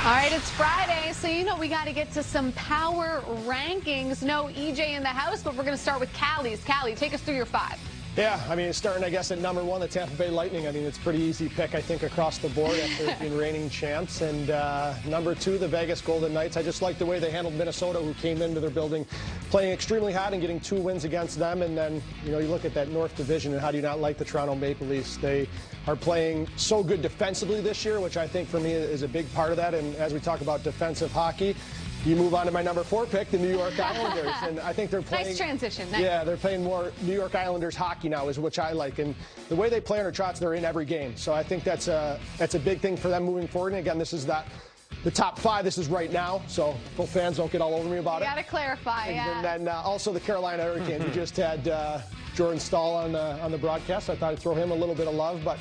All right, it's Friday, so you know we got to get to some power rankings. No EJ in the house, but we're going to start with Callie's. Callie, take us through your 5. Yeah, I mean, starting, I guess, at number 1, the Tampa Bay Lightning. I mean, it's a pretty easy pick, I think, across the board after being reigning champs. And number 2, the Vegas Golden Knights. I just like the way they handled Minnesota, who came into their building playing extremely hot and getting 2 wins against them. And then, you know, you look at that North Division, and how do you not like the Toronto Maple Leafs? They are playing so good defensively this year, which I think for me is a big part of that. And as we talk about defensive hockey, you move on to my number 4 pick, the New York Islanders, and I think they're playing. Nice transition. Nice. Yeah, they're playing more New York Islanders hockey now, is which I like, and the way they play under Trotz, they're in every game. So I think that's a big thing for them moving forward. And again, this is not the top 5. This is right now, so full fans don't get all over me about it. You got to clarify. And then also the Carolina Hurricanes. We just had Jordan Staal on the broadcast. I thought I'd throw him a little bit of love, but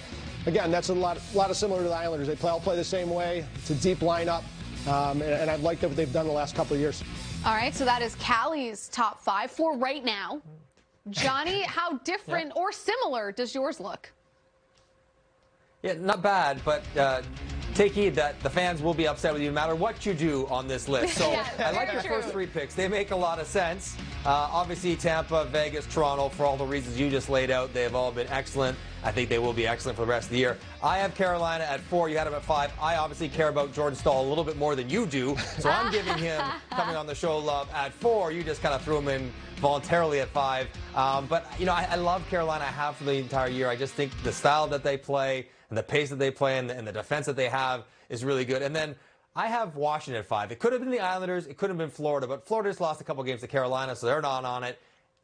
again, that's a lot of similar to the Islanders. They all play the same way. It's a deep lineup. And I like what they've done the last couple of years. All right, so that is Callie's top 5 for right now. Johnny, how different or similar does yours look? Yeah, not bad, but take heed that the fans will be upset with you no matter what you do on this list. So Yeah, I like your first 3 picks. They make a lot of sense. Obviously, Tampa, Vegas, Toronto, for all the reasons you just laid out, they have all been excellent. I think they will be excellent for the rest of the year. I have Carolina at 4. You had them at 5. I obviously care about Jordan Staal a little bit more than you do, so I'm giving him, coming on the show, love at 4. You just kind of threw him in voluntarily at 5. But, you know, I love Carolina. I have for the entire year. I just think the style that they play and the pace that they play and the defense that they have is really good. And then I have Washington at 5. It could have been the Islanders. It could have been Florida, but Florida just lost a couple games to Carolina, so they're not on it.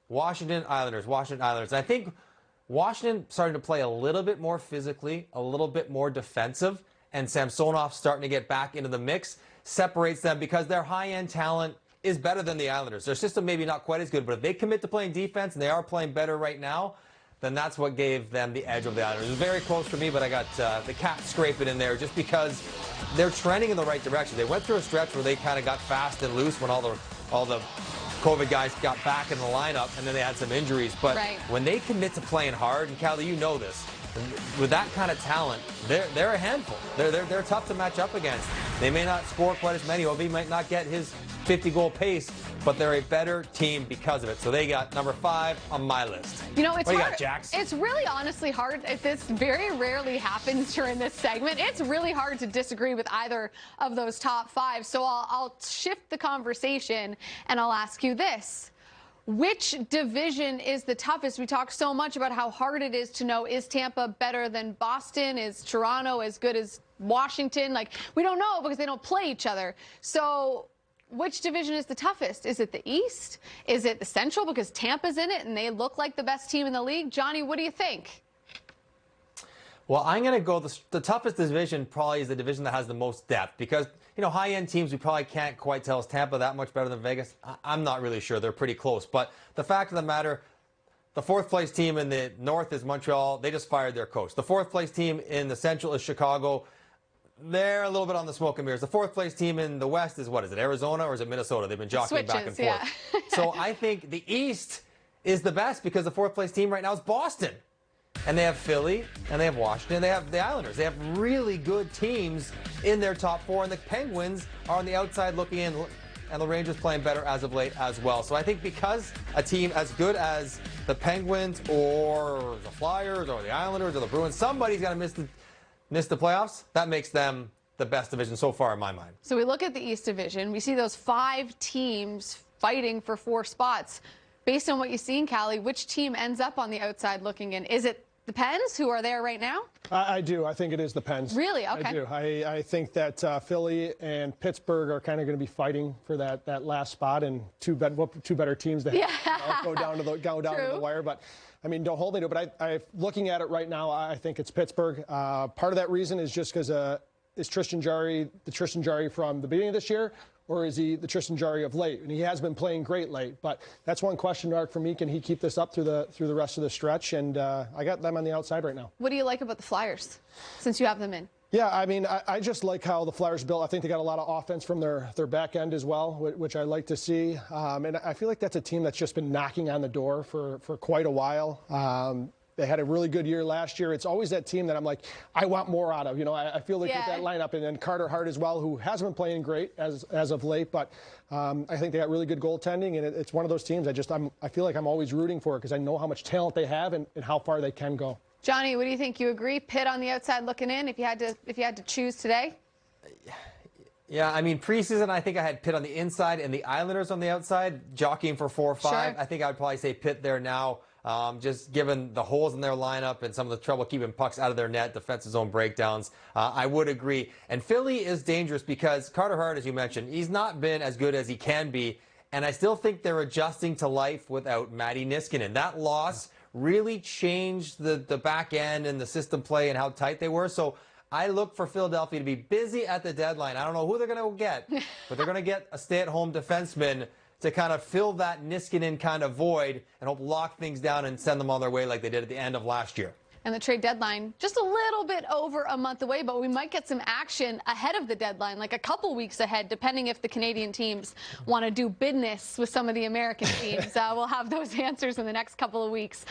Washington Islanders. And I think Washington starting to play a little bit more physically, a little bit more defensive, and Samsonov starting to get back into the mix separates them because their high-end talent is better than the Islanders. Their system maybe not quite as good, but if they commit to playing defense, and they are playing better right now, then that's what gave them the edge of the Islanders. It was very close for me, but I got the cat scraping in there just because they're trending in the right direction. They went through a stretch where they kind of got fast and loose when all the COVID guys got back in the lineup, and then they had some injuries. But when they commit to playing hard, and Callie, you know this, with that kind of talent, they're a handful. They're tough to match up against. They may not score quite as many. Ovi might not get his 50-goal pace, but they're a better team because of it. So they got number 5 on my list. You know, it's what do you hard. got, Jax? It's really honestly hard. This very rarely happens during this segment. It's really hard to disagree with either of those top 5. So I'll shift the conversation and I'll ask you this. Which division is the toughest? We talk so much about how hard it is to know, is Tampa better than Boston? Is Toronto as good as Washington? Like, we don't know because they don't play each other. So which division is the toughest? Is it the East? Is it the Central because Tampa's in it and they look like the best team in the league? Johnny, what do you think? Well, I'm going to go the toughest division probably is the division that has the most depth because, you know, high-end teams we probably can't quite tell is Tampa that much better than Vegas. I'm not really sure. They're pretty close. But the fact of the matter, the 4th-place team in the North is Montreal. They just fired their coach. The 4th-place team in the Central is Chicago. They're a little bit on the smoke and mirrors. The 4th-place team in the West is, what is it, Arizona or is it Minnesota? They've been jockeying back and forth. Yeah. So I think the East is the best because the 4th-place team right now is Boston. And they have Philly, and they have Washington, they have the Islanders. They have really good teams in their top 4, and the Penguins are on the outside looking in, and the Rangers playing better as of late as well. So I think because a team as good as the Penguins or the Flyers or the Islanders or the Bruins, somebody's got to miss the playoffs, that makes them the best division so far in my mind. So we look at the East Division. We see those 5 teams fighting for 4 spots. Based on what you've seen, Callie, which team ends up on the outside looking in? Is it the Pens, who are there right now? I do. I think it is the Pens. Really? Okay. I do. I think that Philly and Pittsburgh are kind of going to be fighting for that last spot, and two better teams that go down to the wire. But I mean, don't hold me to it. But looking at it right now, I think it's Pittsburgh. Part of that reason is just because is Tristan Jarry the Tristan Jarry from the beginning of this year? Or is he the Tristan Jarry of late? And he has been playing great late, but that's one question mark for me. Can he keep this up through the rest of the stretch? And I got them on the outside right now. What do you like about the Flyers, since you have them in? Yeah, I mean, I just like how the Flyers built. I think they got a lot of offense from their back end as well, which I like to see. And I feel like that's a team that's just been knocking on the door for quite a while. They had a really good year last year. It's always that team that I'm like, I want more out of. You know, I feel like with that lineup, and then Carter Hart as well, who hasn't been playing great as of late, but I think they got really good goaltending, and it's one of those teams I feel like I'm always rooting for because I know how much talent they have and how far they can go. Johnny, what do you think? You agree? Pitt on the outside looking in if you had to choose today? Yeah, I mean, preseason, I think I had Pitt on the inside and the Islanders on the outside, jockeying for 4 or 5. Sure. I think I would probably say Pitt there now, just given the holes in their lineup and some of the trouble keeping pucks out of their net, defensive zone breakdowns. I would agree. And Philly is dangerous because Carter Hart, as you mentioned, he's not been as good as he can be. And I still think they're adjusting to life without Matti Niskanen. That loss really changed the back end and the system play and how tight they were. So I look for Philadelphia to be busy at the deadline. I don't know who they're going to get, but they're going to get a stay-at-home defenseman to kind of fill that Niskanen kind of void and hope lock things down and send them on their way like they did at the end of last year. And the trade deadline just a little bit over a month away, but we might get some action ahead of the deadline, like a couple weeks ahead, depending if the Canadian teams want to do business with some of the American teams. We'll have those answers in the next couple of weeks.